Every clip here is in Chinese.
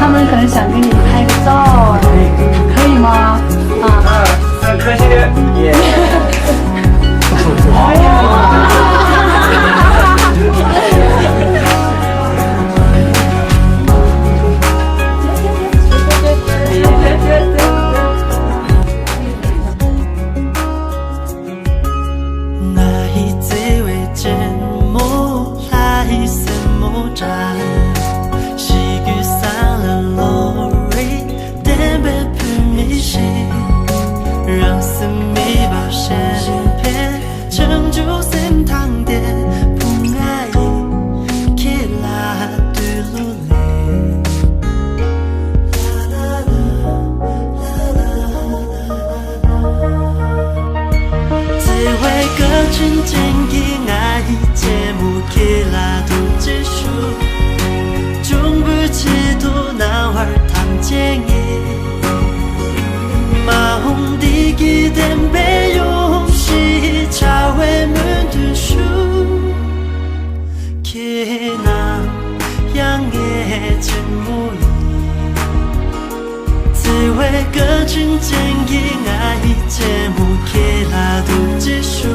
他们可能想跟你拍个照，可以吗？啊，很可惜的，耶。哎呀。 真正的爱节目起来都结束，终不知道男孩谈情意，马红的记点被勇气超会门的书，可能样的节目只为个真正的爱节目起来都结束。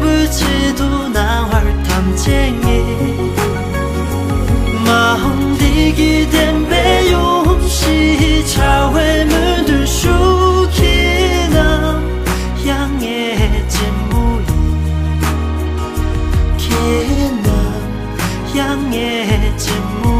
不知道男孩谈情意，马红的记点被勇气超会门的书起了样的节目，可能样的节目。